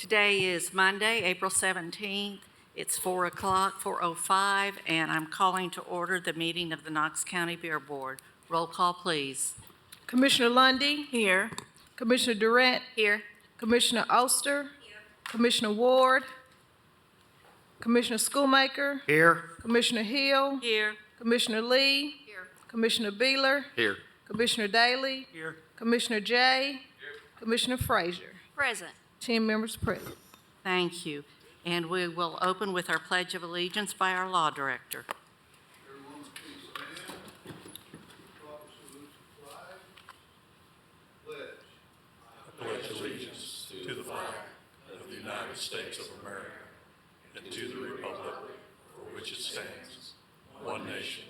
Today is Monday, April 17th. It's 4 o'clock, 4:05, and I'm calling to order the meeting of the Knox County Beer Board. Roll call, please. Commissioner Lundy, Here. Commissioner Durrett, Here. Commissioner Oster, Commissioner Ward, Commissioner Schoolmaker, Here. Commissioner Hill, Here. Commissioner Lee, Here. Commissioner Beeler, Here. Commissioner Daly, Here. Commissioner Jay, Commissioner Frazier. Present. 10 members present. Thank you. And we will open with our Pledge of Allegiance by our Law Director. Everyone please stand. Proper salute to the flag. Pledge. Pledge allegiance to the flag of the United States of America and to the republic for which it stands, one nation,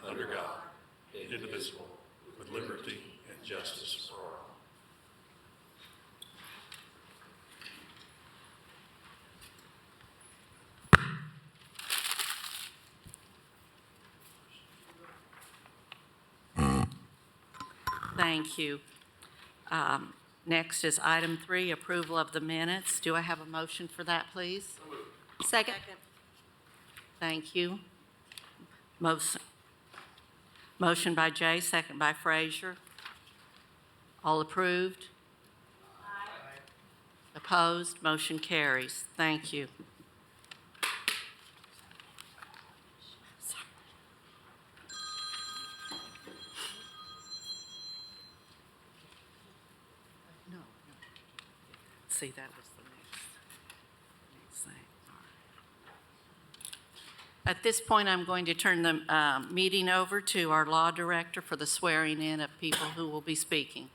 under God, indivisible, with liberty and justice for all. Thank you. Next is item 3, approval of the minutes. Do I have a motion for that, please? Second. Thank you. Motion by Jay, second by Frazier. All approved? Aye. Opposed? Motion carries. Thank you. No. See, that was the next thing. All right. At this point, I'm going to turn the meeting over to our law director for the swearing in of people who will be speaking.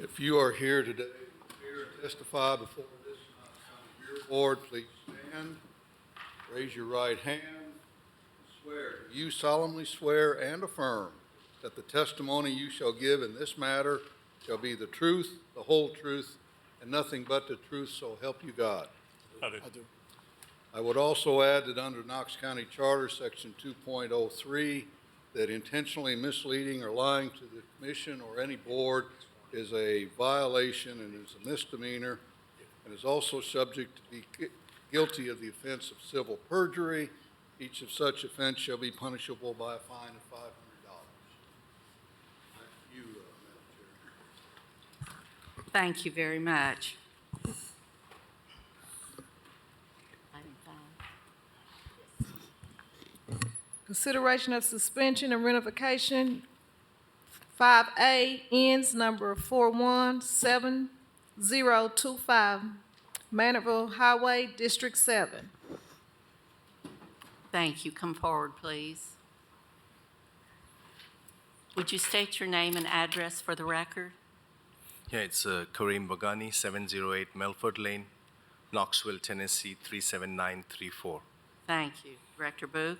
If you are here today to testify before this Knox County Beer Board, please stand, raise your right hand, and swear. You solemnly swear and affirm that the testimony you shall give in this matter shall be the truth, the whole truth, and nothing but the truth, so help you God. I do. I would also add that under Knox County Charter, Section 2.03, that intentionally misleading or lying to the commission or any board is a violation and is a misdemeanor, and is also subject to be guilty of the offense of civil perjury. Each of such offense shall be punishable by a fine of $500. You, Madam Chair. Thank you very much. Item 5. Consideration of suspension and ratification. 5A ends number 417025, Manorville Highway, District 7. Thank you. Come forward, please. Would you state your name and address for the record? Yeah, it's Kareem Bagani, 708 Melford Lane, Knoxville, Tennessee, 37934. Thank you. Director Booth?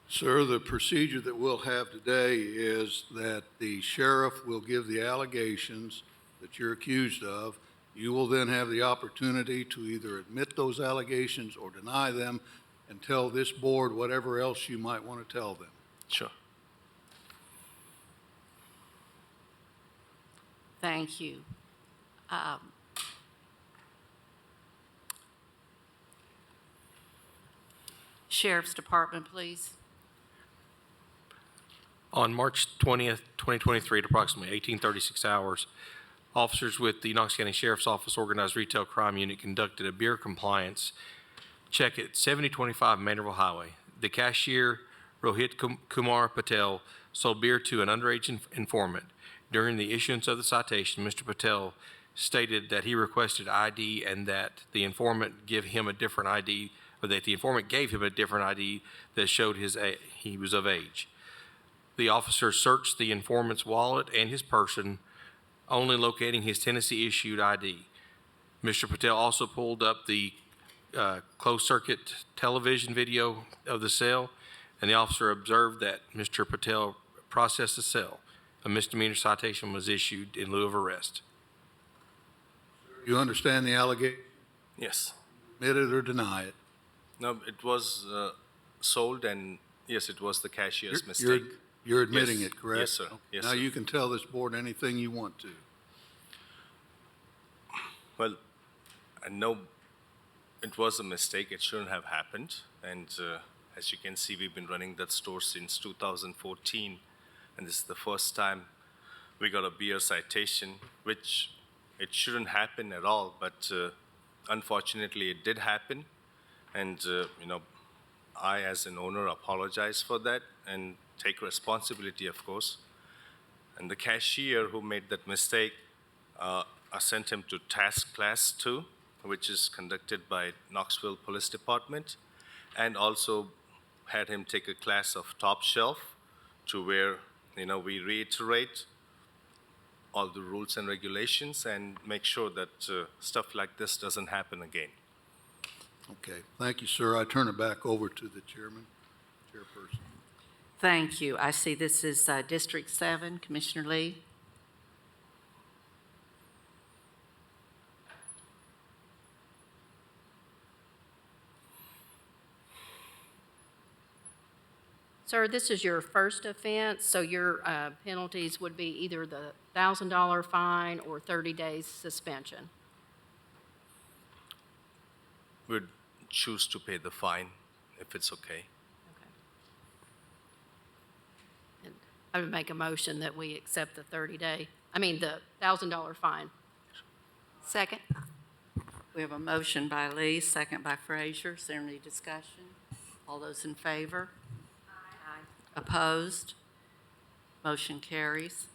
Sir, the procedure that we'll have today is that the sheriff will give the allegations that you're accused of. You will then have the opportunity to either admit those allegations or deny them and tell this board whatever else you might want to tell them. Sure. Thank you. Sheriff's Department, please. On March 20th, 2023, at approximately 1836 hours, officers with the Knox County Sheriff's Office Organized Retail Crime Unit conducted a beer compliance check at 7025 Manorville Highway. The cashier, Rohit Kumar Patel, sold beer to an underage informant. During the issuance of the citation, Mr. Patel stated that he requested ID and that the informant give him a different ID, or that the informant gave him a different ID that showed he was of age. The officer searched the informant's wallet and his person, only locating his Tennessee-issued ID. Mr. Patel also pulled up the closed-circuit television video of the sale, and the officer observed that Mr. Patel processed the sale. A misdemeanor citation was issued in lieu of arrest. You understand the allegation? Yes. Admit it or deny it? No, it was sold, and yes, it was the cashier's mistake. You're admitting Yes. it, correct? Yes, sir. Yes, Now sir. you can tell this board anything you want to. Well, and no, it was a mistake. It shouldn't have happened. And as you can see, we've been running that store since 2014, and this is the first time we got a beer citation, which it shouldn't happen at all. But unfortunately, it did happen, and I, as an owner, apologize for that and take responsibility, of course. And the cashier who made that mistake, I sent him to task class 2, which is conducted by Knoxville Police Department, and also had him take a class of top shelf, to where we reiterate all the rules and regulations and make sure that stuff like this doesn't happen again. Okay, thank you, sir. I turn it back over to the chairperson. Thank you. I see this is District 7, Commissioner Lee. Sir, this is your first offense, so your penalties would be either the $1,000 fine or 30 days suspension. We'd choose to pay the fine if it's okay. Okay. And I would make a motion that we accept the the $1,000 fine. Second. We have a motion by Lee, second by Frazier. Is there any discussion? All those in favor? Aye. Opposed? Motion carries.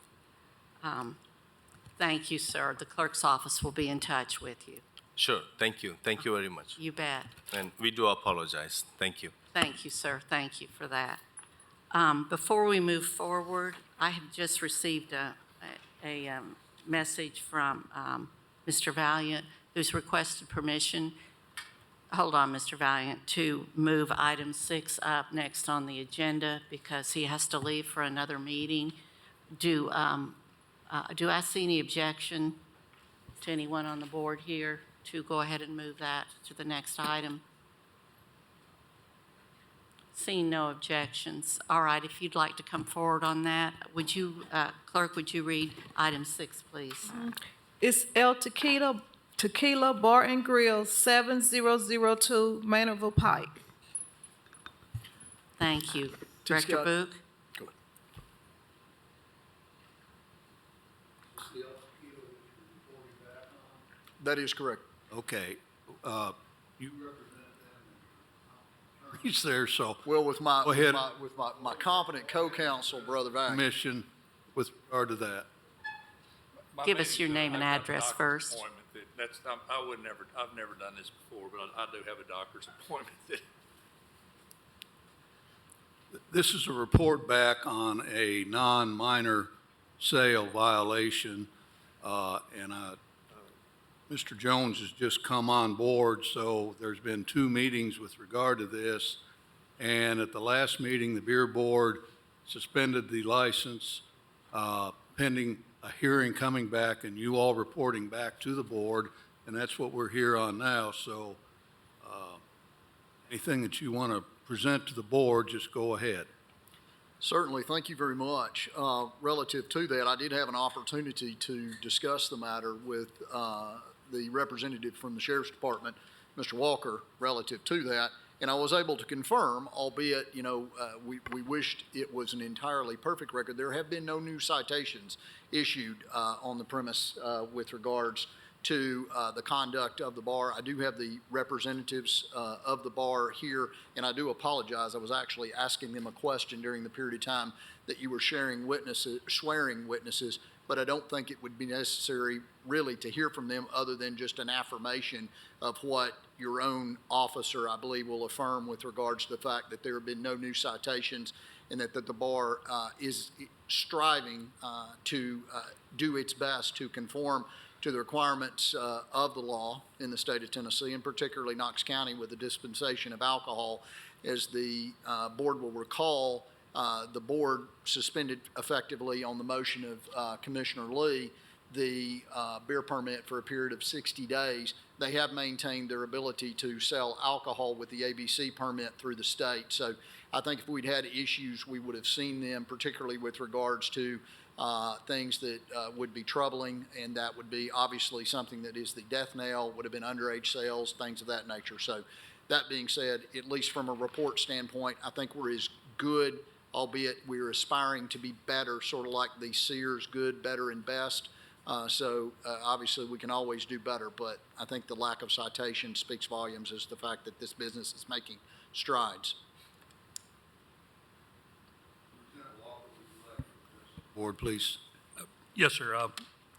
Thank you, sir. The clerk's office will be in touch with you. Sure, thank you. Thank you very much. You bet. And we do apologize. Thank you. Thank you, sir. Thank you for that. Before we move forward, I have just received a message from Mr. Valiant, who's requested permission, hold on, Mr. Valiant, to move item 6 up next on the agenda because he has to leave for another meeting. Do I see any objection to anyone on the board here to go ahead and move that to the next item? Seeing no objections. All right, if you'd like to come forward on that, would you, clerk, would you read item 6, please? It's El Tequila Bar and Grill, 7002 Manorville Pike. Thank you. Director Scott. Book? That is correct. Okay, you represent them. He's there, so Well, with my, Go ahead. with my competent co-counsel, Brother Valiant. commission with regard to that. Give us your name and address first. I've never done this before, but I do have a doctor's appointment that. This is a report back on a non-minor sale violation, and Mr. Jones has just come on board, so there's been 2 meetings with regard to this. And at the last meeting, the beer board suspended the license pending a hearing coming back and you all reporting back to the board, and that's what we're here on now. So anything that you want to present to the board, just go ahead. Certainly, thank you very much. Relative to that, I did have an opportunity to discuss the matter with the representative from the Sheriff's Department, Mr. Walker, relative to that, and I was able to confirm, albeit, we wished it was an entirely perfect record. There have been no new citations issued on the premise with regards to the conduct of the bar. I do have the representatives of the bar here, and I do apologize. I was actually asking them a question during the period of time that you were swearing witnesses, but I don't think it would be necessary really to hear from them other than just an affirmation of what your own officer, I believe, will affirm with regards to the fact that there have been no new citations and that the bar is striving to do its best to conform to the requirements of the law in the state of Tennessee, and particularly Knox County with the dispensation of alcohol. As the board will recall, the board suspended effectively on the motion of Commissioner Lee the beer permit for a period of 60 days. They have maintained their ability to sell alcohol with the ABC permit through the state. So I think if we'd had issues, we would have seen them, particularly with regards to things that would be troubling, and that would be obviously something that is the death knell, would have been underage sales, things of that nature. So that being said, at least from a report standpoint, I think we're as good, albeit we're aspiring to be better, sort of like the Sears good, better, and best. Obviously, we can always do better, but I think the lack of citation speaks volumes as the fact that this business is making strides. Board, please. Yes, sir.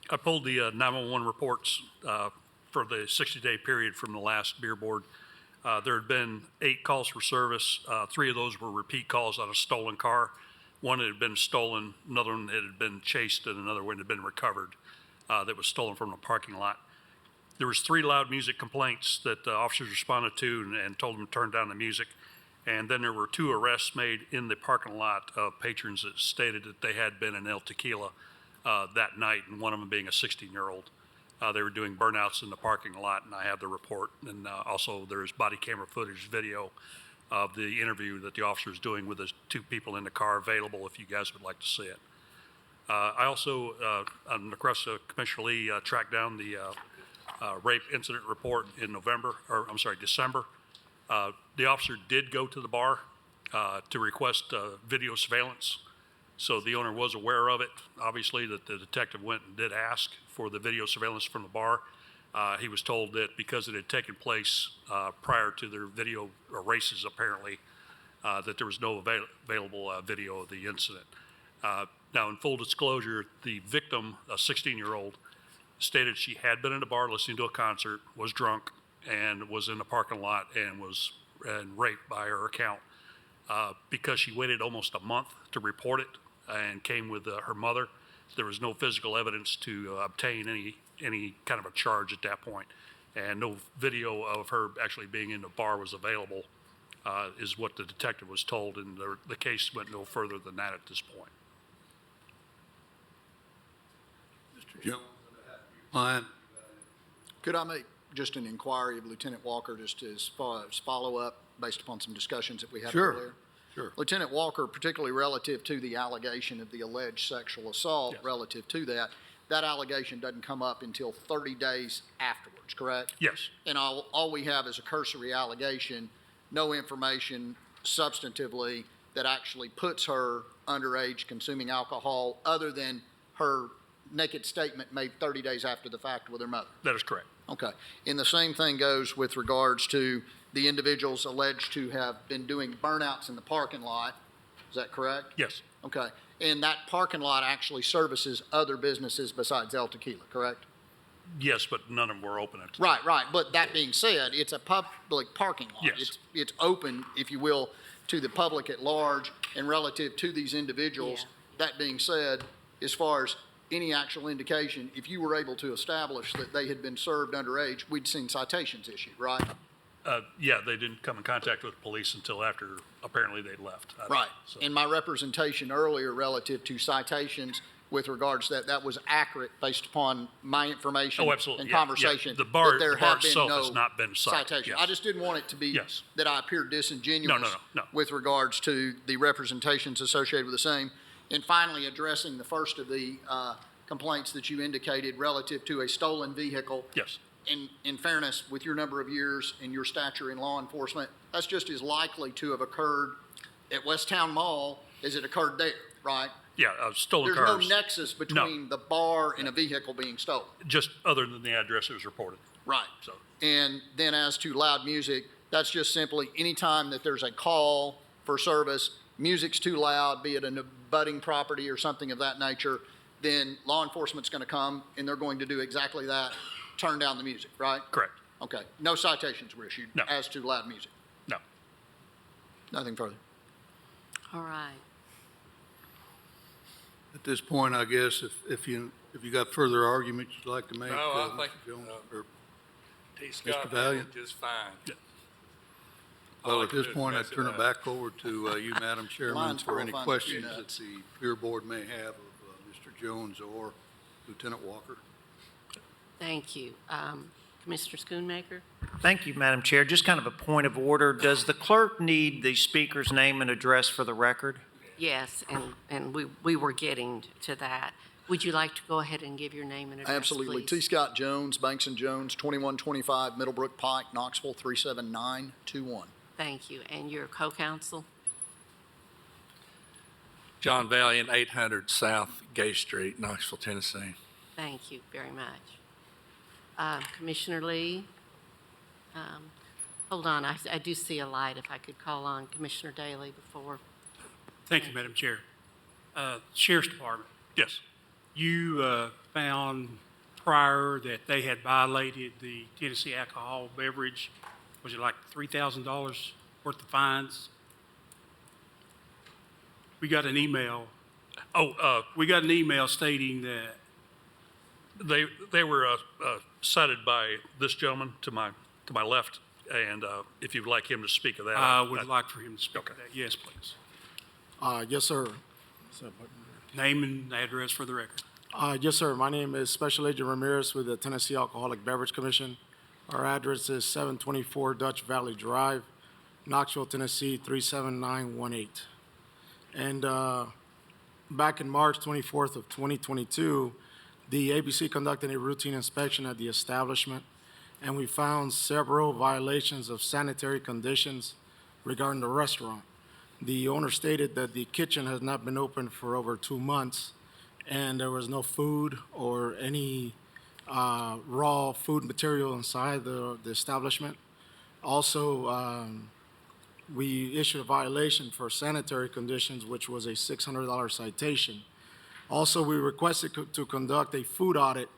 I pulled the 911 reports for the 60-day period from the last beer board. There had been 8 calls for service. 3 of those were repeat calls on a stolen car. One had been stolen, another one had been chased, and another one had been recovered that was stolen from the parking lot. There was 3 loud music complaints that the officers responded to and told them to turn down the music. And then there were 2 arrests made in the parking lot of patrons that stated that they had been in El Tequila that night, and one of them being a 16-year-old. They were doing burnouts in the parking lot, and I have the report. And also there's body camera footage video of the interview that the officer is doing with the 2 people in the car available if you guys would like to see it. I also, on the request of Commissioner Lee, tracked down the rape incident report in December. The officer did go to the bar to request video surveillance, so the owner was aware of it. Obviously, that the detective went and did ask for the video surveillance from the bar. He was told that because it had taken place prior to their video races, apparently, that there was no available video of the incident. Now, in full disclosure, the victim, a 16-year-old, stated she had been in a bar listening to a concert, was drunk, and was in the parking lot and was raped by her account. Because she waited almost a month to report it and came with her mother, there was no physical evidence to obtain any kind of a charge at that point. And no video of her actually being in the bar was available, is what the detective was told, and the case went no further than that at this point. Mr. Jones, client. Could I make just an inquiry of Lieutenant Walker just as far as follow-up based upon some discussions that we had Sure. earlier? Sure. Lieutenant Walker, particularly relative to the allegation of the alleged sexual assault, Yes. relative to that, that allegation doesn't come up until 30 days afterwards, correct? Yes, And all we have is a cursory allegation, no information substantively that actually puts her underage consuming alcohol other than her naked statement made 30 days after the fact with her mother. that is correct. Okay. And the same thing goes with regards to the individuals alleged to have been doing burnouts in the parking lot. Is that correct? Yes, Okay. And that parking lot actually services other businesses besides El Tequila, correct? yes, but none of them were open at the Right, right. But that being said, it's a public parking lot. Yes. It's open, if you will, to the public at large and relative to these individuals. Yeah. That being said, as far as any actual indication, if you were able to establish that they had been served underage, we'd seen citations issued, right? Yeah, they didn't come in contact with police until after apparently they left. Right. So, In my representation earlier relative to citations with regards to that, that was accurate based upon my information Oh, absolutely. and Yeah, yeah. conversation. The bar- that there the bar have been itself no has not been cited, citation. yes. I just didn't want it to be Yes. that I appeared disingenuous No. with regards to the representations associated with the same. And finally, addressing the first of the complaints that you indicated relative to a stolen vehicle. yes, In fairness, with your number of years and your stature in law enforcement, that's just as likely to have occurred at West Town Mall as it occurred there, right? yeah, stolen There's no cars. nexus between the bar and a vehicle being stolen. Just other than the address that was reported. Right. So, And then as to loud music, that's just simply anytime that there's a call for service, music's too loud, be it an abutting property or something of that nature, then law enforcement's going to come and they're going to do exactly that, turn down the music, right? correct. Okay. No citations were issued No. as to loud music. No. Nothing further. All right. At this point, I guess, if you got further arguments you'd like to make. No, I Mr. think, Jones, or- T. Scott Valiant? handled just fine. Well, All I at this could point, mess I'd it turn it up. back over to you, Madam Chairman, Mine's for any 405 questions that peanuts. the Beer Board may have of Mr. Jones or Lieutenant Walker. Thank you. Commissioner Schoonmaker? Thank you, Madam Chair. Just kind of a point of order. Does the clerk need the speaker's name and address for the record? Yes, and we were getting to that. Would you like to go ahead and give your name and address, Absolutely. T. please? Scott Jones, Banks and Jones, 2125 Middlebrook Pike, Knoxville, 37921. Thank you. And your co-counsel? John Valiant, 800 South Gay Street, Knoxville, Tennessee. Thank you very much. Commissioner Lee? Hold on, I do see a light. If I could call on Commissioner Daly before. Thank you, Madam Chair. Sheriff's Department, Yes. you found prior that they had violated the Tennessee alcohol beverage, was it like $3,000 worth of fines? We got an email. We got an email stating that. They were cited by this gentleman to my left, and if you'd like him to speak of that. I would like for him to speak to that. Yes, please. Yes, sir. Name and address for the record. Yes, sir. My name is Special Agent Ramirez with the Tennessee Alcoholic Beverage Commission. Our address is 724 Dutch Valley Drive, Knoxville, Tennessee, 37918. And back in March 24th of 2022, the ABC conducted a routine inspection at the establishment, and we found several violations of sanitary conditions regarding the restaurant. The owner stated that the kitchen has not been open for over 2 months, and there was no food or any raw food material inside the establishment. Also, we issued a violation for sanitary conditions, which was a $600 citation. Also, we requested to conduct a food audit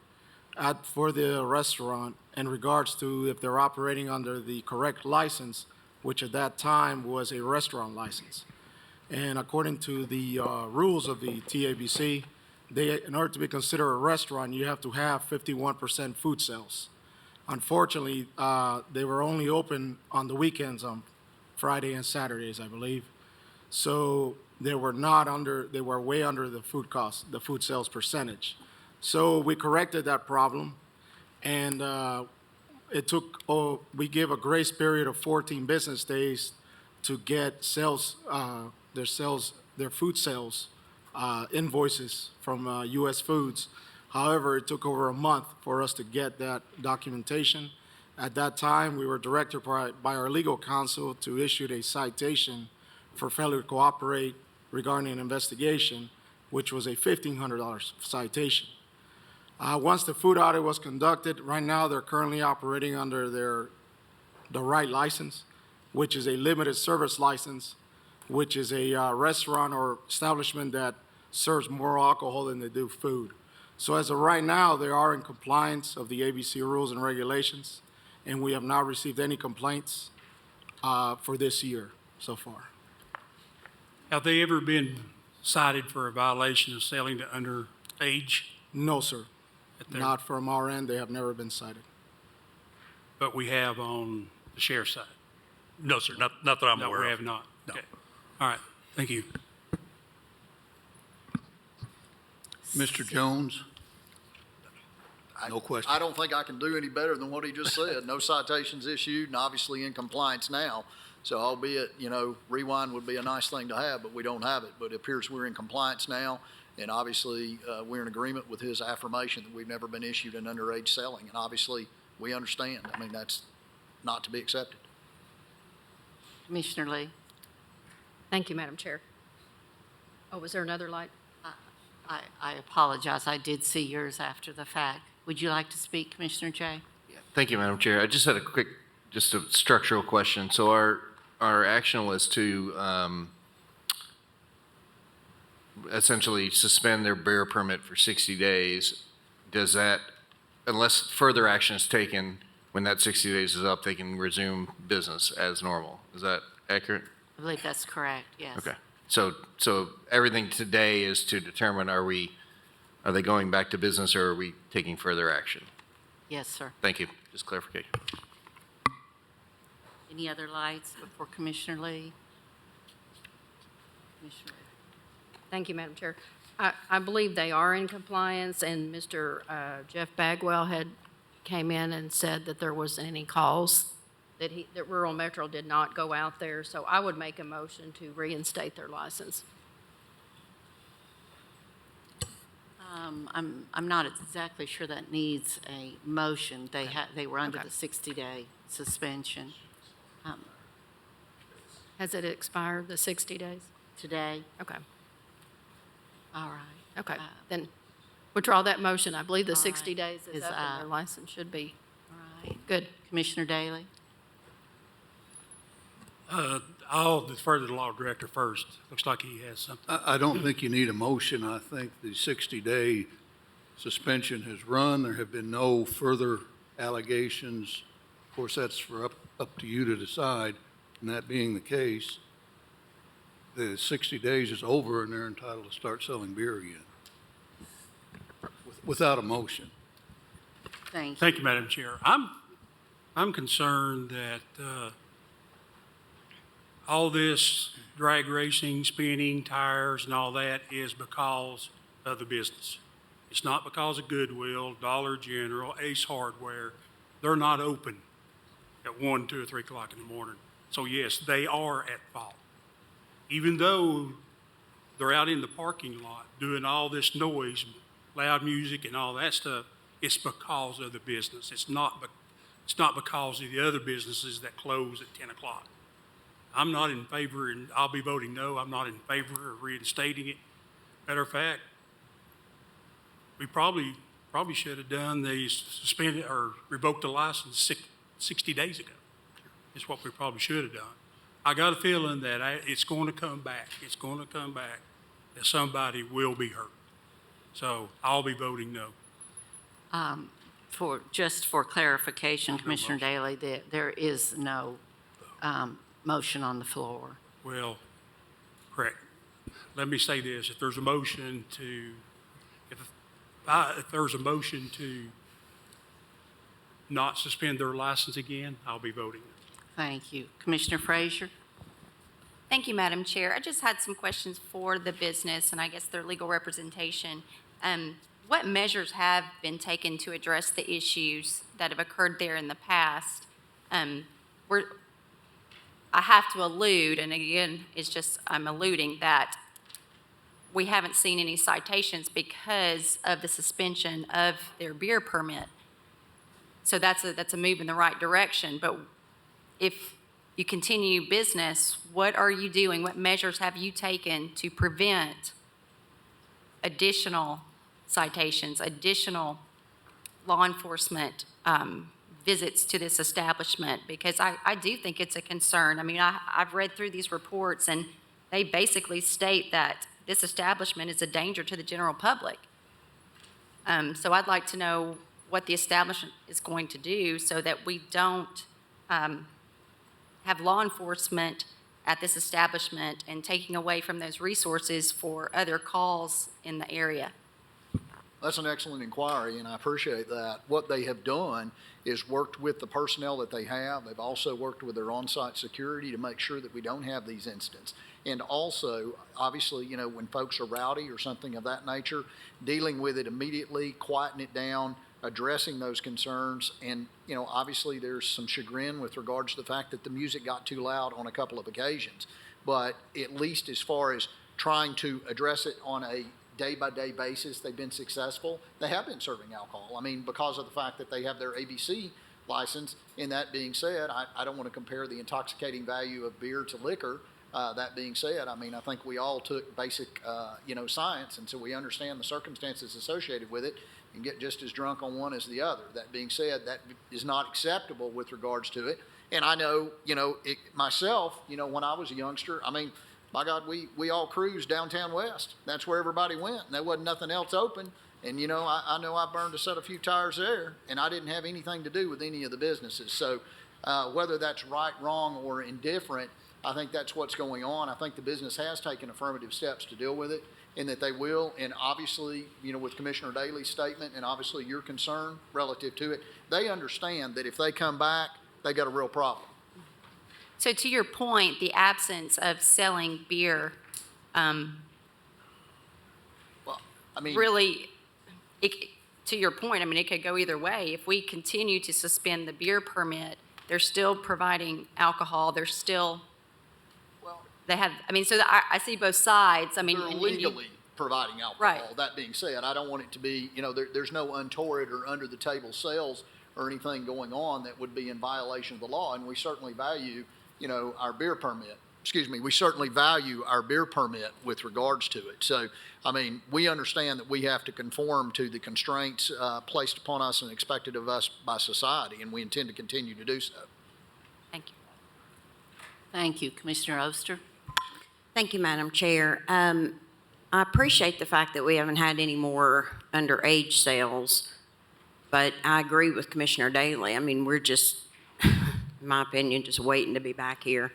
for the restaurant in regards to if they're operating under the correct license, which at that time was a restaurant license. And according to the rules of the TABC, in order to be considered a restaurant, you have to have 51% food sales. Unfortunately, they were only open on the weekends, on Friday and Saturdays, I believe. So they were way under the food cost, the food sales percentage. So we corrected that problem, and we gave a grace period of 14 business days to get their food sales invoices from U.S. Foods. However, it took over a month for us to get that documentation. At that time, we were directed by our legal counsel to issue a citation for failure to cooperate regarding an investigation, which was a $1,500 citation. Once the food audit was conducted, right now they're currently operating under the right license, which is a limited service license, which is a restaurant or establishment that serves more alcohol than they do food. So as of right now, they are in compliance of the ABC rules and regulations, and we have not received any complaints for this year so far. Have they ever been cited for a violation of selling to underage? No, sir. At their- Not from our end. They have never been cited. But we have on the sheriff's side? No, sir, not that I'm No, aware we of. have not. No. Okay. All right, thank you. Mr. Jones? No question. I don't think I can do any better than what he just said. No citations issued and obviously in compliance now. So albeit, rewind would be a nice thing to have, but we don't have it. But it appears we're in compliance now. And obviously, we're in agreement with his affirmation that we've never been issued an underage selling. And obviously, we understand. I mean, that's not to be accepted. Commissioner Lee? Thank you, Madam Chair. Oh, was there another light? I apologize. I did see yours after the fact. Would you like to speak, Commissioner Jay? Thank you, Madam Chair. I just had just a structural question. So our action was to essentially suspend their beer permit for 60 days. Does that, unless further action is taken, when that 60 days is up, they can resume business as normal? Is that accurate? I believe that's correct, yes. Okay. So everything today is to determine, are they going back to business, or are we taking further action? Yes, sir. Thank you. Just clarification. Any other lights before Commissioner Lee? Commissioner Lee. Thank you, Madam Chair. I believe they are in compliance, and Mr. Jeff Bagwell came in and said that there wasn't any calls, that Rural Metro did not go out there. So I would make a motion to reinstate their license. I'm not exactly sure that needs a motion. They were under Okay. the 60-day suspension. Has it expired, the 60 days? Today, Okay, all right. okay. Then withdraw that motion. I believe the All 60 right. days is Is up and up. their license should be All right. good. Commissioner Daly? I'll defer to the law director first. Looks like he has something. I don't think you need a motion. I think the 60-day suspension has run. There have been no further allegations. Of course, that's up to you to decide. And that being the case, the 60 days is over and they're entitled to start selling beer again without a motion. Thank you. Thank you, Madam Chair. I'm concerned that all this drag racing, spinning, tires, and all that is because of the business. It's not because of Goodwill, Dollar General, Ace Hardware. They're not open at 1, 2, or 3 o'clock in the morning. So yes, they are at fault. Even though they're out in the parking lot doing all this noise, loud music and all that stuff, it's because of the business. It's not because of the other businesses that close at 10 o'clock. I'm not in favor, and I'll be voting no, I'm not in favor of reinstating it. Matter of fact, we probably should have done the suspended or revoked the license 60 days ago. Is what we probably should have done. I got a feeling that it's going to come back. It's going to come back, that somebody will be hurt. So I'll be voting no. Just for clarification, Commissioner Daly, there is no motion on the floor. Well, correct. Let me say this, if there's a motion to not suspend their license again, I'll be voting. Thank you. Commissioner Frazier? Thank you, Madam Chair. I just had some questions for the business and I guess their legal representation. What measures have been taken to address the issues that have occurred there in the past? I have to allude, and again, I'm alluding that we haven't seen any citations because of the suspension of their beer permit. So that's a move in the right direction. But if you continue business, what are you doing? What measures have you taken to prevent additional citations, additional law enforcement visits to this establishment? Because I do think it's a concern. I mean, I've read through these reports, and they basically state that this establishment is a danger to the general public. So I'd like to know what the establishment is going to do so that we don't have law enforcement at this establishment and taking away from those resources for other calls in the area. That's an excellent inquiry, and I appreciate that. What they have done is worked with the personnel that they have. They've also worked with their on-site security to make sure that we don't have these incidents. And also, obviously, you know, when folks are rowdy or something of that nature, dealing with it immediately, quieting it down, addressing those concerns. And, you know, obviously there's some chagrin with regards to the fact that the music got too loud on a couple of occasions. But at least as far as trying to address it on a day-by-day basis, they've been successful. They have been serving alcohol. I mean, because of the fact that they have their ABC license. And that being said, I don't want to compare the intoxicating value of beer to liquor. That being said, I mean, I think we all took basic, science, and so we understand the circumstances associated with it and get just as drunk on one as the other. That being said, that is not acceptable with regards to it. And I know, myself, when I was a youngster, I mean, my God, we all cruised downtown west. That's where everybody went, and there wasn't nothing else open. And, I know I burned a set of few tires there, and I didn't have anything to do with any of the businesses. So whether that's right, wrong, or indifferent, I think that's what's going on. I think the business has taken affirmative steps to deal with it, and that they will. And obviously, with Commissioner Daly's statement and obviously your concern relative to it, they understand that if they come back, they got a real problem. So to your point, the absence of selling beer, Well, I mean, really, to your point, I mean, it could go either way. If we continue to suspend the beer permit, they're still providing alcohol. They're still, well, they have, I mean, so I see both sides. I mean, they're and legally providing alcohol. Right. That being said, I don't want it to be, there's no untoward or under-the-table sales or anything going on that would be in violation of the law, and we certainly value, our beer permit. We certainly value our beer permit with regards to it. So, we understand that we have to conform to the constraints placed upon us and expected of us by society, and we intend to continue to do so. Thank you. Thank you. Commissioner Oster? Thank you, Madam Chair. I appreciate the fact that we haven't had any more underage sales, but I agree with Commissioner Daly. We're just, in my opinion, just waiting to be back here.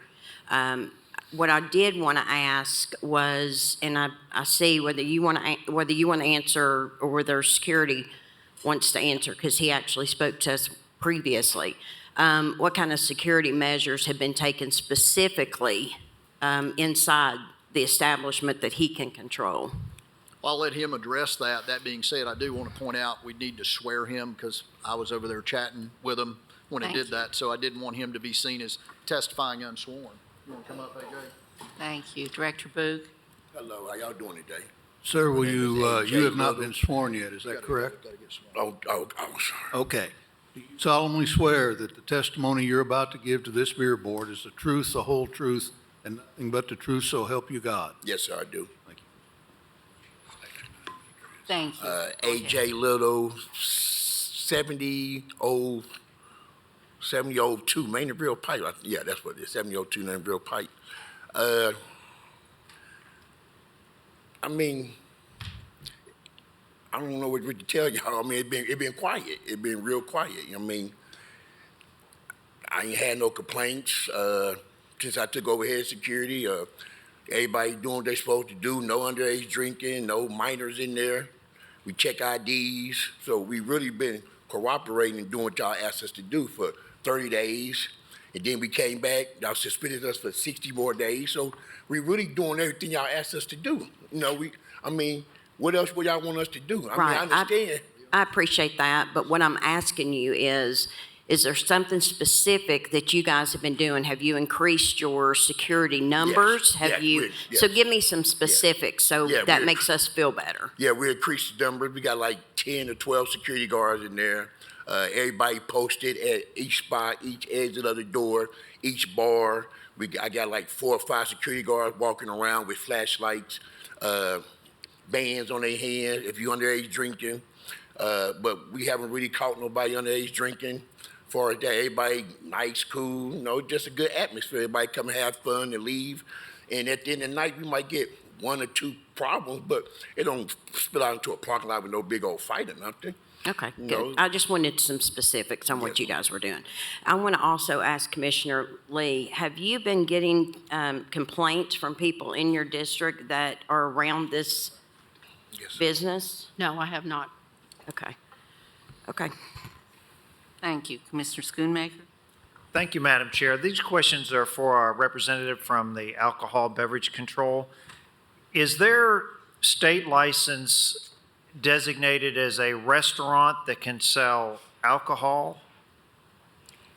What I did want to ask was, and I see whether you want to answer or whether security wants to answer, because he actually spoke to us previously. What kind of security measures have been taken specifically inside the establishment that he can control? I'll let him address that. That being said, I do want to point out we need to swear him because I was over there chatting with him when he did that, so I didn't want him to be seen as testifying unsworn. You want to come up, AJ? Thank you. Director Boog? Hello, how y'all doing today? Sir, My name is you AJ have not Little. been sworn yet, is that correct? Gotta get sworn. Oh, sorry. Okay. Do you solemnly swear that the testimony you're about to give to this beer board is the truth, the whole truth, and nothing but the truth, so help you God? Yes, sir, I do. Thank you. Thank you. Go ahead. AJ Little, 7002 Maynardville Pike. Yeah, that's what it is, 7002 Maynardville Pike. I don't know what to tell y'all. It been quiet. It been real quiet. I ain't had no complaints since I took over head security. Everybody doing what they supposed to do. No underage drinking. No minors in there. We check IDs. So we really been cooperating and doing what y'all asked us to do for 30 days. And then we came back. Y'all suspended us for 60 more days. So we really doing everything y'all asked us to do. What else would y'all want us to do? I understand. I appreciate that, but what I'm asking you is there something specific that you guys have been doing? Have you increased your security numbers? Yes. So give me some specifics so that makes us feel better. Yeah, we increased the numbers. We got like 10 or 12 security guards in there. Everybody posted at each spot, each exit of the door, each bar. I got like 4 or 5 security guards walking around with flashlights, bands on their hands if you're underage drinking. But we haven't really caught nobody underage drinking. For that, everybody nice, cool, just a good atmosphere. Everybody come and have fun and leave. And at the end of the night, we might get 1 or 2 problems, but it don't spill out into a parking lot with no big old fight or nothing. Okay, good. I just wanted some specifics on what you guys were doing. I want to also ask Commissioner Lee, have you been getting complaints from people in your district that are around this business? No, I have not. Okay. Thank you. Commissioner Schoonmaker? Thank you, Madam Chair. These questions are for our representative from the Alcohol Beverage Control. Is their state license designated as a restaurant that can sell alcohol?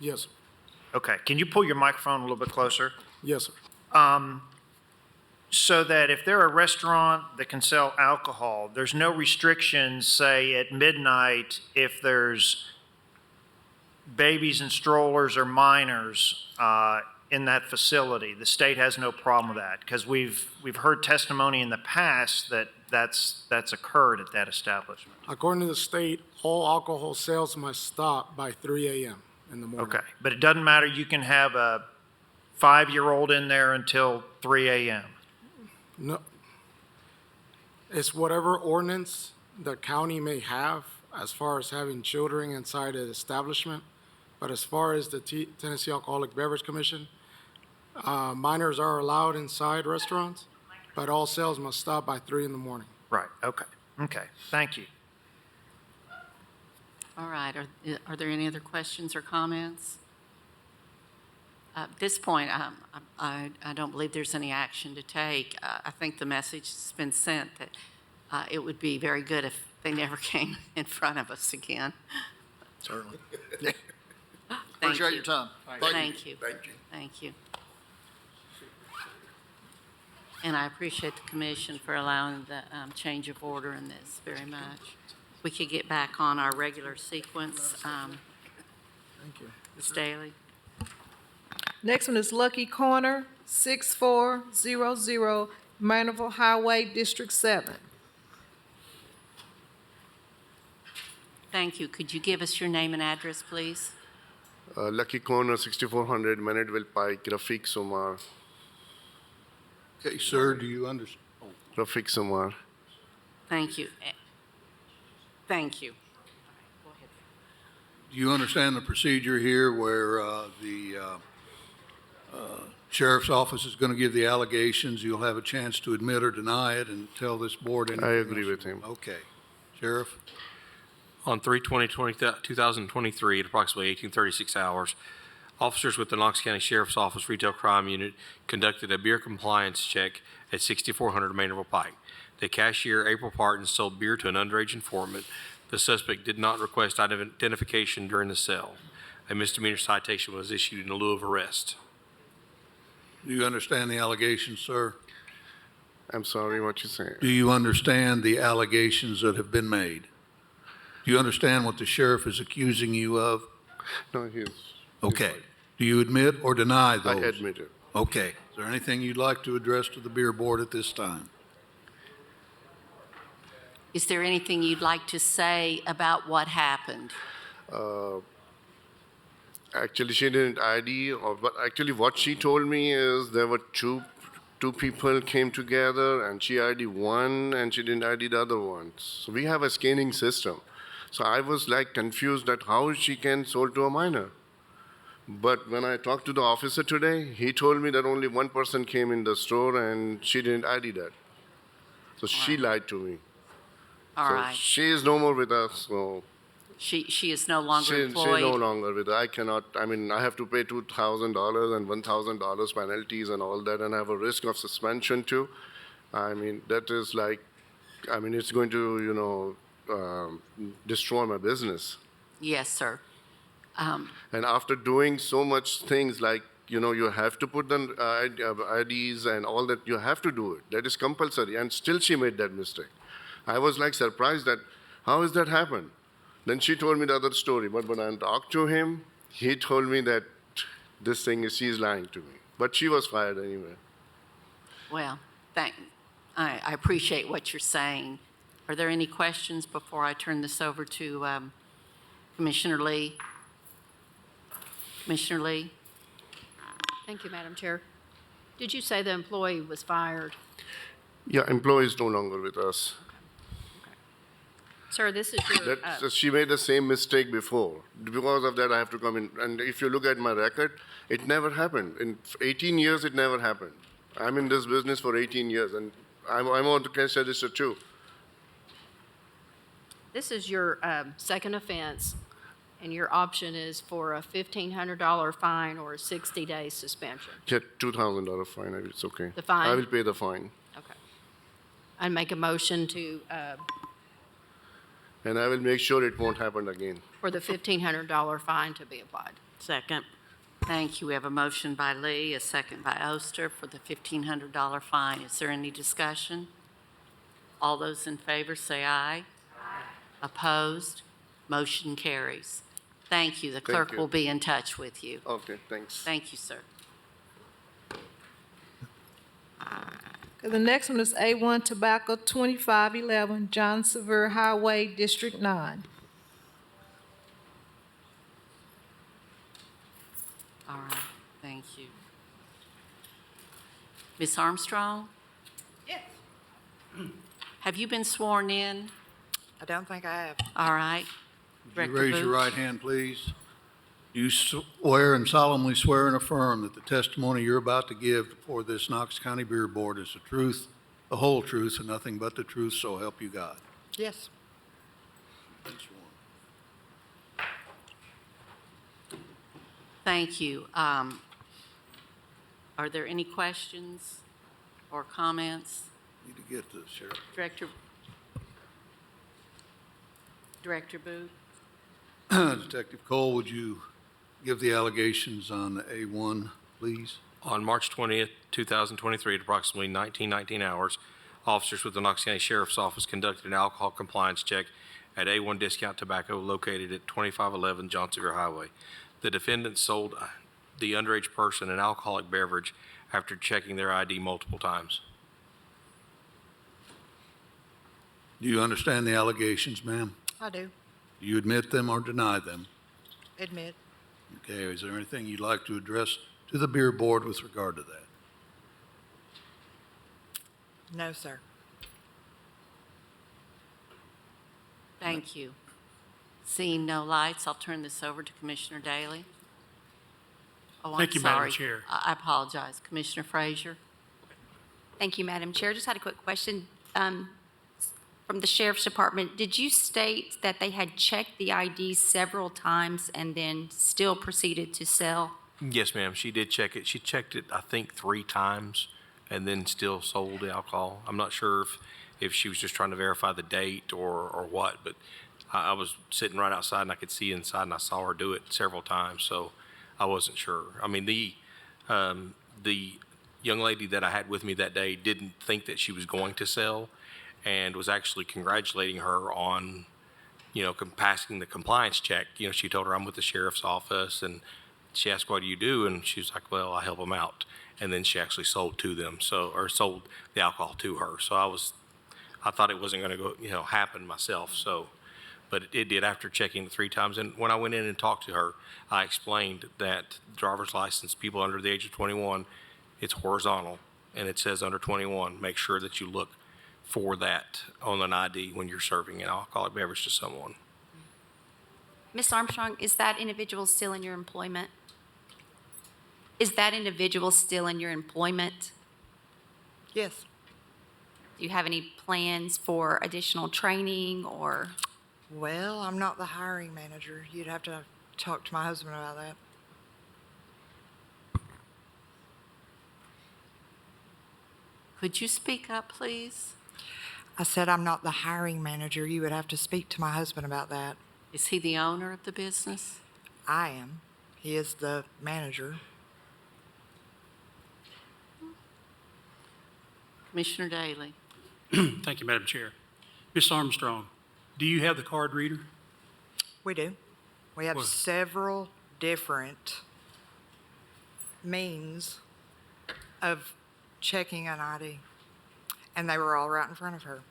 Yes, sir. Okay, can you pull your microphone a little bit closer? Yes, sir. So that if they're a restaurant that can sell alcohol, there's no restrictions, say, at midnight if there's babies and strollers or minors in that facility. The state has no problem with that because we've heard testimony in the past that that's occurred at that establishment. According to the state, all alcohol sales must stop by 3 a.m. in the morning. Okay, but it doesn't matter. You can have a 5-year-old in there until 3 a.m. No, it's whatever ordinance the county may have as far as having children inside an establishment. But as far as the Tennessee Alcoholic Beverage Commission, minors are allowed inside restaurants, but all sales must stop by 3 in the morning. Right, okay, thank you. All right. Are there any other questions or comments? At this point, I don't believe there's any action to take. I think the message has been sent that it would be very good if they never came in front of us again. Certainly. Thank Appreciate you. your time. Thank you. Thank you. Thank you. And I appreciate the commission for allowing the change of order in this very much. We could get back on our regular sequence. Thank you. Ms. Daly? Next one is Lucky Corner, 6400 Manorville Highway, District 7. Thank you. Could you give us your name and address, please? Lucky Corner, 6400 Manorville Pike, Rafiq Sumar. Okay, sir, do you understand? Rafiq Sumar. Thank you. Thank you. Do you understand the procedure here where the sheriff's office is going to give the allegations? You'll have a chance to admit or deny it and tell this board anything I agree else. with him. Okay. Sheriff? On 3/20/2023 at approximately 1836 hours, officers with the Knox County Sheriff's Office Retail Crime Unit conducted a beer compliance check at 6400 Manorville Pike. The cashier, April Parton, sold beer to an underage informant. The suspect did not request identification during the sale. A misdemeanor citation was issued in lieu of arrest. Do you understand the allegations, sir? I'm sorry, what you saying? Do you understand the allegations that have been made? Do you understand what the sheriff is accusing you of? No, he's Okay. right. Do you admit or deny I those? admit it. Okay. Is there anything you'd like to address to the beer board at this time? Is there anything you'd like to say about what happened? Actually, she didn't ID, but actually what she told me is there were two people came together and she ID one and she didn't ID the other one. So we have a scanning system. So I was like confused that how she can sold to a minor. But when I talked to the officer today, he told me that only one person came in the store and she didn't ID that. So she lied to me. All So right. she is no more with us, so She is no longer she's employed? no longer with us. I cannot, I mean, I have to pay $2,000 and $1,000 penalties and all that, and I have a risk of suspension too. I mean, that is like, I mean, it's going to, destroy my business. Yes, sir. And after doing so much things like, you have to put the IDs and all that, you have to do it. That is compulsory, and still she made that mistake. I was like surprised that, how has that happened? Then she told me the other story, but when I talked to him, he told me that this thing is, she's lying to me. But she was fired anyway. Well, I appreciate what you're saying. Are there any questions before I turn this over to Commissioner Lee? Commissioner Lee? Thank you, Madam Chair. Did you say the employee was fired? Yeah, employee is no longer with us. Sir, this is your, She made the same mistake before. Because of that, I have to come in. And if you look at my record, it never happened. In 18 years, it never happened. I'm in this business for 18 years, and I'm on the cash register too. this is your second offense, and your option is for a $1,500 fine or a 60-day suspension. Yeah, $2,000 fine, it's okay. The fine? I will pay the fine. Okay. I'd make a motion to, And I will make sure it won't happen again. for the $1,500 fine to be applied. Second. Thank you. We have a motion by Lee, a second by Oster for the $1,500 fine. Is there any discussion? All those in favor say aye. Opposed? Motion carries. Thank you. The clerk you. will be in touch with you. Okay, thanks. Thank you, sir. The next one is A1 Tobacco, 2511 John Sevier Highway, District 9. All right. Thank you. Ms. Armstrong? Yes. Have you been sworn in? I don't think I have. All right. Would you Director raise your Booth? right hand, please? Do you swear and solemnly swear and affirm that the testimony you're about to give before this Knox County Beer Board is the truth, the whole truth, and nothing but the truth, so help you God? Yes. Thank you. Are there any questions or comments? Need to get this, Sheriff. Director Booth? Detective Cole, would you give the allegations on the A1, please? On March 20th, 2023, at approximately 19:19 hours, officers with the Knox County Sheriff's Office conducted an alcohol compliance check at A1 Discount Tobacco located at 2511 John Sevier Highway. The defendant sold the underage person an alcoholic beverage after checking their ID multiple times. Do you understand the allegations, ma'am? I do. Do you admit them or deny them? Admit. Okay, is there anything you'd like to address to the beer board with regard to that? No, sir. Thank you. Seeing no lights, I'll turn this over to Commissioner Daly. Oh, I'm Thank you, Madam sorry. Chair. I apologize. Commissioner Frazier? Thank you, Madam Chair. Just had a quick question. From the Sheriff's Department, did you state that they had checked the ID several times and then still proceeded to sell? Yes, ma'am, she did check it. She checked it, I think, 3 times and then still sold the alcohol. I'm not sure if she was just trying to verify the date or what, but I was sitting right outside and I could see inside and I saw her do it several times, so I wasn't sure. I mean, the young lady that I had with me that day didn't think that she was going to sell and was actually congratulating her on, passing the compliance check. She told her, I'm with the sheriff's office, and she asked, what do you do? And she was like, well, I help them out. And then she actually sold to them, or sold the alcohol to her. So I thought it wasn't going to go, happen myself. So, but it did after checking it 3 times. And when I went in and talked to her, I explained that driver's license, people under the age of 21, it's horizontal, and it says under 21. Make sure that you look for that on an ID when you're serving an alcoholic beverage to someone. Ms. Armstrong, is that individual still in your employment? Is that individual still in your employment? Yes. Do you have any plans for additional training or? Well, I'm not the hiring manager. You'd have to talk to my husband about that. Could you speak up, please? I said I'm not the hiring manager. You would have to speak to my husband about that. Is he the owner of the business? I am. He is the manager. Commissioner Daly? Thank you, Madam Chair. Ms. Armstrong, do you have the card reader? We do. We have What? several different means of checking an ID, and they were all right in front of her.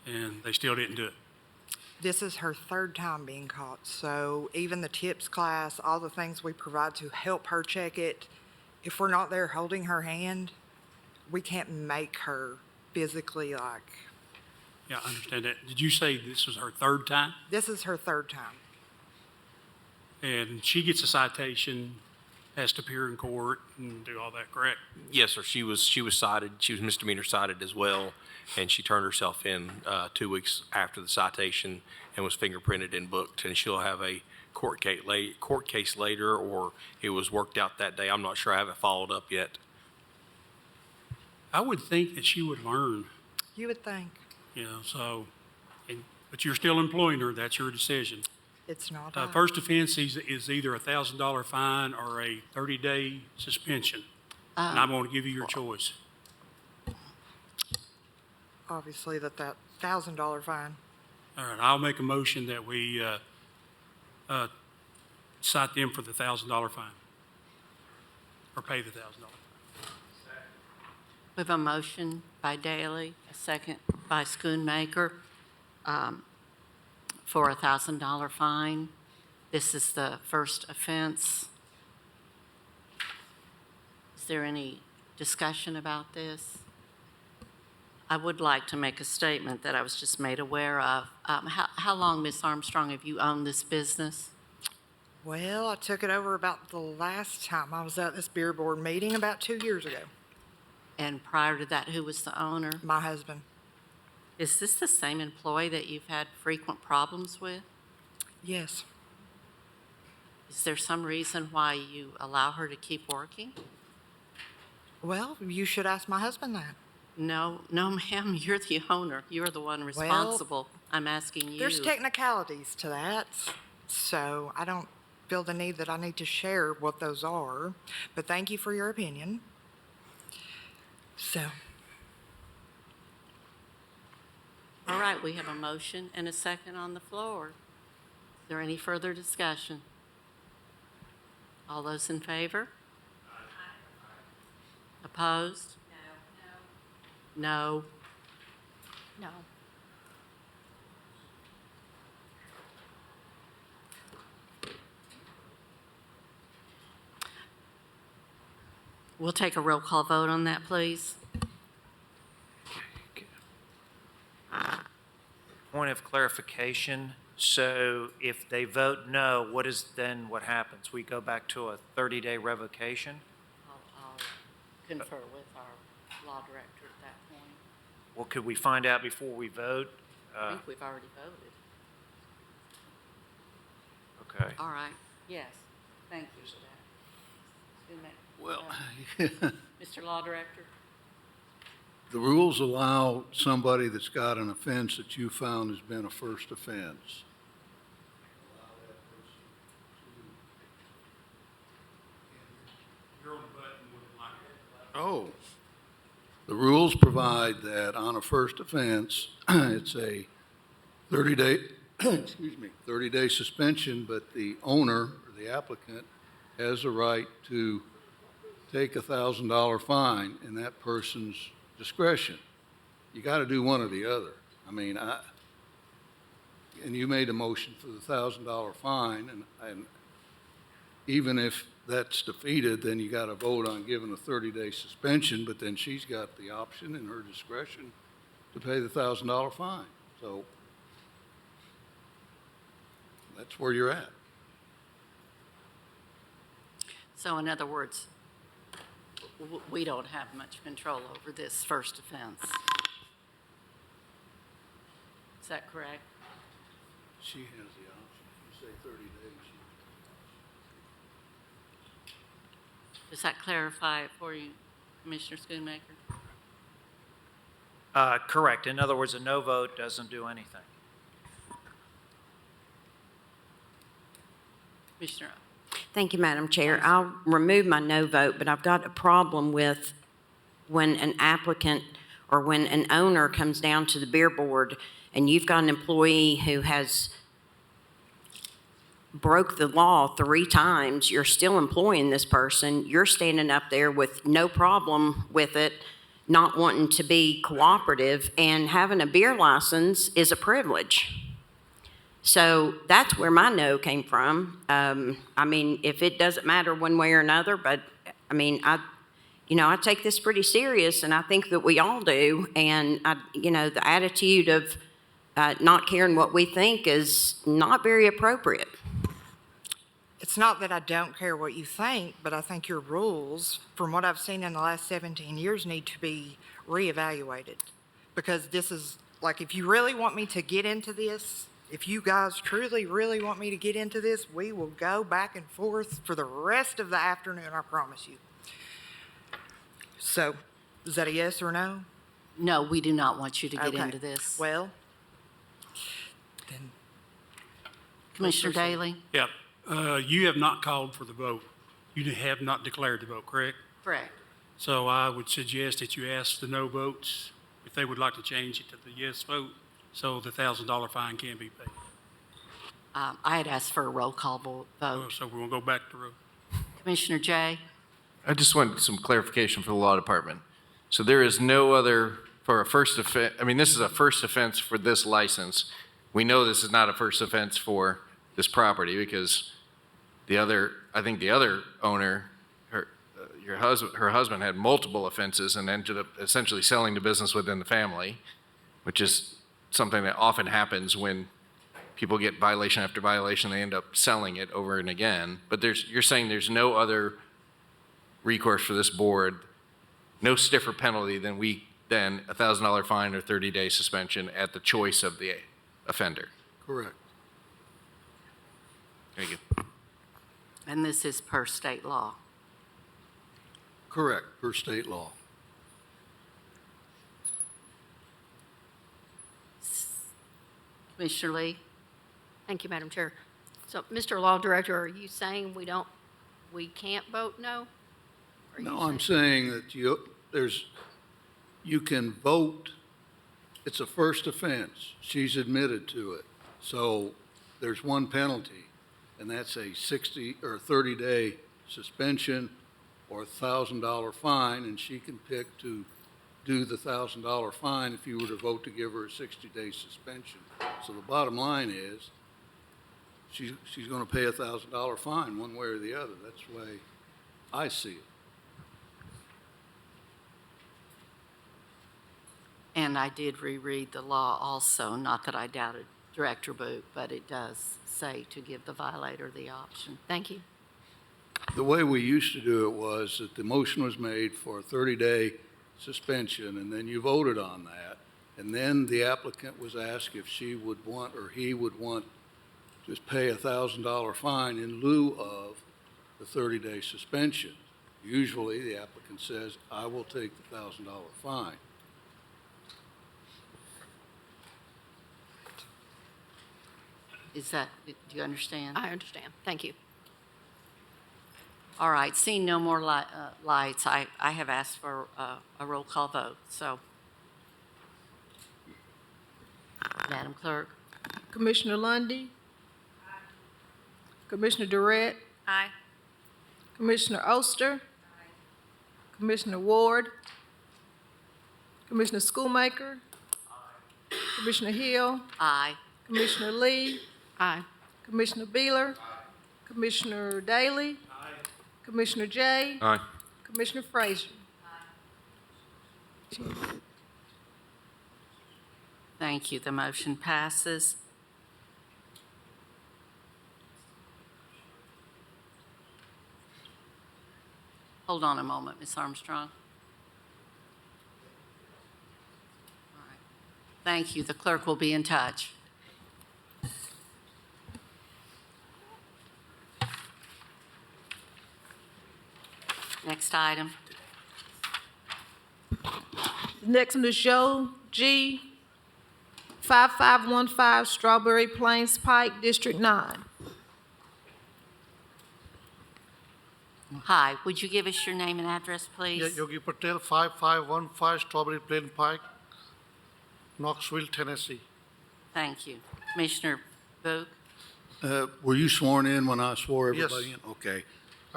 And they still didn't do it. This is her 3rd time being caught, so even the tips class, all the things we provide to help her check it, if we're not there holding her hand, we can't make her physically Yeah, I understand that. Did you say this was her 3rd time? This is her 3rd time. And she gets a citation, has to appear in court and do all that, correct? Yes, sir. She was cited. She was misdemeanor cited as well, and she turned herself in 2 weeks after the citation and was fingerprinted and booked. And she'll have a court case later, or it was worked out that day. I'm not sure. I haven't followed up yet. I would think that she would learn, You would think. but you're still employing her. That's your decision. It's not. First offense is either a $1,000 fine or a 30-day suspension. And I'm going to give you your choice. Obviously, that $1,000 fine. All right, I'll make a motion that we cite them for the $1,000 fine, or pay the $1,000. We have a motion by Daly, a second by Schoonmaker, for a $1,000 fine. This is the first offense. Is there any discussion about this? I would like to make a statement that I was just made aware of. How long, Ms. Armstrong, have you owned this business? Well, I took it over about the last time I was at this beer board meeting about 2 years ago. And prior to that, who was the owner? My husband. Is this the same employee that you've had frequent problems with? Yes. Is there some reason why you allow her to keep working? Well, you should ask my husband that. No, ma'am, you're the owner. You're the one responsible. I'm asking you. There's technicalities to that, so I don't feel the need that I need to share what those are. But thank you for your opinion. So, All right, we have a motion and a second on the floor. Is there any further discussion? All those in favor? Opposed? No. No. We'll take a roll call vote on that, please. Point of clarification, so if they vote no, what happens? We go back to a 30-day revocation? I'll confer with our law director at that point. Well, could we find out before we vote? I think we've already voted. Okay. All right, yes, thank you for that. Well, Mr. Law Director? the rules allow somebody that's got an offense that you found has been a first offense. Oh. The rules provide that on a first offense, it's a 30-day, excuse me, 30-day suspension, but the owner or the applicant has a right to take a $1,000 fine in that person's discretion. You got to do one or the other. I mean, and you made a motion for the $1,000 fine, and even if that's defeated, then you got to vote on giving a 30-day suspension, but then she's got the option in her discretion to pay the $1,000 fine. So that's where you're at. So in other words, we don't have much control over this first offense. Is that correct? She has the option. If you say 30 days, Does that clarify it for you, Commissioner Schoonmaker? Correct. In other words, a no vote doesn't do anything. Commissioner? Thank you, Madam Chair. I'll remove my no vote, but I've got a problem with when an applicant or when an owner comes down to the beer board and you've got an employee who has broke the law 3 times, you're still employing this person, you're standing up there with no problem with it, not wanting to be cooperative, and having a beer license is a privilege. So that's where my no came from. I mean, if it doesn't matter one way or another, but I mean, I take this pretty serious, and I think that we all do. And the attitude of not caring what we think is not very appropriate. it's not that I don't care what you think, but I think your rules, from what I've seen in the last 17 years, need to be reevaluated. Because this is, like, if you really want me to get into this, if you guys truly, really want me to get into this, we will go back and forth for the rest of the afternoon, I promise you. So, is that a yes or no? No, we do not want you to get Okay. into this. Well, then. Commissioner Daly? Yep. You have not called for the vote. You have not declared the vote, correct? Correct. So I would suggest that you ask the no votes if they would like to change it to the yes vote, so the $1,000 fine can be paid. I had asked for a roll call vote. So we're going to go back to road. Commissioner Jay? I just want some clarification for the law department. So there is no other, for a first offense, I mean, this is a first offense for this license. We know this is not a first offense for this property because I think the other owner, her husband had multiple offenses and ended up essentially selling the business within the family, which is something that often happens when people get violation after violation, they end up selling it over and again. But you're saying there's no other recourse for this board, no stiffer penalty than a $1,000 fine or 30-day suspension at the choice of the offender. Correct. Thank you. And this is per state law. Correct, per state law. Commissioner Lee? Thank you, Madam Chair. So, Mr. Law Director, are you saying we can't vote no? Are you No, I'm saying that you can vote, it's a first offense. She's admitted to it. So there's one penalty, and that's a 60 or 30-day suspension or a $1,000 fine, and she can pick to do the $1,000 fine if you were to vote to give her a 60-day suspension. So the bottom line is, she's going to pay a $1,000 fine one way or the other. That's the way I see it. And I did reread the law also, not that I doubted Director Book, but it does say to give the violator the option. Thank you. The way we used to do it was that the motion was made for a 30-day suspension, and then you voted on that. And then the applicant was asked if she would want, or he would want, just pay a $1,000 fine in lieu of the 30-day suspension. Usually, the applicant says, I will take the $1,000 fine. Do you understand? I understand. Thank you. All right, seeing no more lights, I have asked for a roll call vote, so. Madam Clerk? Commissioner Lundy, Commissioner Durrett, Aye. Commissioner Oster, Commissioner Ward, Commissioner Schoolmaker, Commissioner Hill, Aye. Commissioner Lee, Aye. Commissioner Beeler, Commissioner Daly, Commissioner Jay, Aye. Commissioner Frazier. Thank you. The motion passes. Hold on a moment, Ms. Armstrong. All right. Thank you. The clerk will be in touch. Next item. Next one is Joe G. 5515 Strawberry Plains Pike, District 9. Hi, would you give us your name and address, Yeah, please? Yogi Patel, 5515 Strawberry Plain Pike, Knoxville, Tennessee. Thank you. Commissioner Book? Were you sworn in when I swore Yes. everybody in? Okay.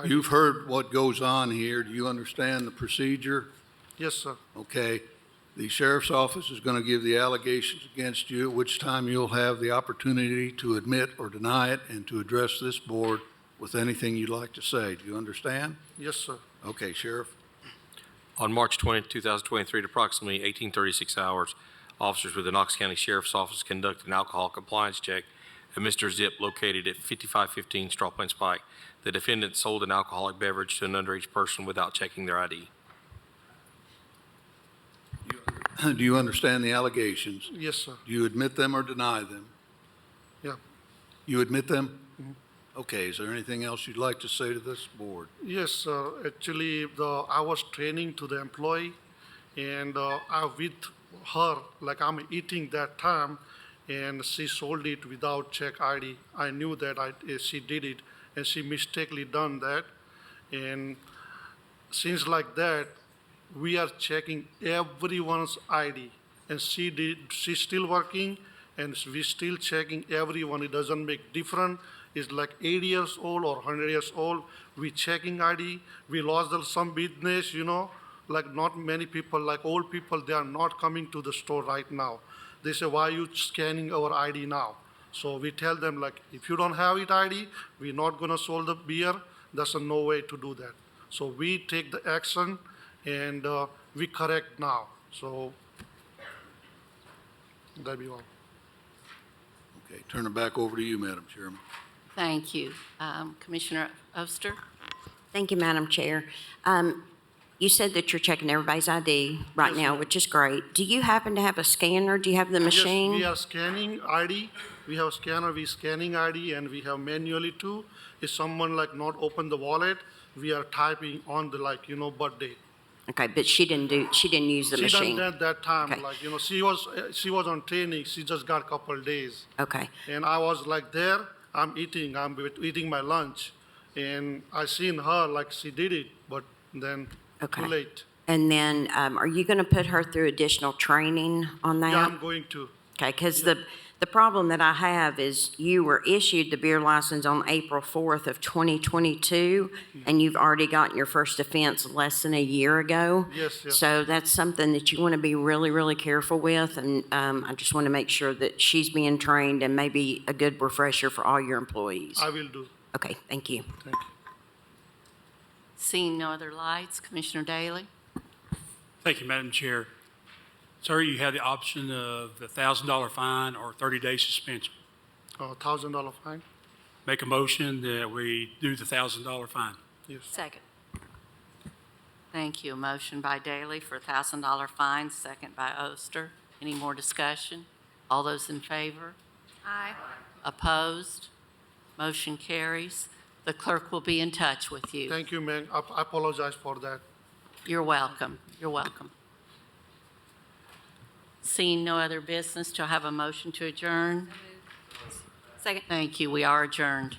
You've heard what goes on here. Do you understand the procedure? Yes, sir. Okay. The sheriff's office is going to give the allegations against you, at which time you'll have the opportunity to admit or deny it and to address this board with anything you'd like to say. Do you understand? Yes, sir. Okay, Sheriff. On March 20, 2023, at approximately 18:36 hours, officers with the Knox County Sheriff's Office conducted an alcohol compliance check at Mr. Zip located at 5515 Straw Plains Pike. The defendant sold an alcoholic beverage to an underage person without checking their ID. Do you understand the allegations? Yes, sir. Do you admit them or deny them? Yeah. You admit them? Okay, is there anything else you'd like to say to this board? Yes, sir. Actually, I was training to the employee, and I with her, like I'm eating that time, and she sold it without check ID. I knew that she did it, and she mistakenly done that. And since like that, we are checking everyone's ID, and she's still working, and we still checking everyone. It doesn't make difference. It's like 80 years old or 100 years old. We checking ID. We lost some business, like not many people, like old people, they are not coming to the store right now. They say, why are you scanning our ID now? So we tell them, like, if you don't have it ID, we're not gonna sell the beer. There's no way to do that. So we take the action, and we correct now. So that'll be all. Okay, turn it back over to you, Madam Chairman. Thank you. Commissioner Oster? Thank you, Madam Chair. You said that you're checking everybody's ID right Yes, now, ma'am. which is great. Do you happen to have a scanner? Do you have the machine? Yes, we are scanning ID. We have scanner, we scanning ID, and we have manually too. If someone like not open the wallet, we are typing on the birthday. Okay, but she didn't use the She machine. done that time, Okay. she was on training. She just got a couple days. Okay, And I was like there, I'm eating my lunch, and I seen her like she did it, but then Okay. too late. And then, are you going to put her through additional training on that? Yeah, I'm going to. Okay, because the problem that I have is you were issued the beer license on April 4th of 2022, and you've already gotten your first offense less than a year ago. Yes, yes. So that's something that you want to be really, really careful with, and I just want to make sure that she's being trained and maybe a good refresher for all your employees. I will do. Okay, thank you. Thank you. Seeing no other lights, Commissioner Daly? Thank you, Madam Chair. Sir, you have the option of the $1,000 fine or 30-day suspension. $1,000 fine? Make a motion that we do the $1,000 fine. Yes. Second. Thank you. A motion by Daly for a $1,000 fine, second by Oster. Any more discussion? All those in favor? Aye. Opposed? Motion carries. The clerk will be in touch with you. Thank you, ma'am. I apologize for that. You're welcome. You're welcome. Seeing no other business, do I have a motion to adjourn? Second. Thank you. We are adjourned.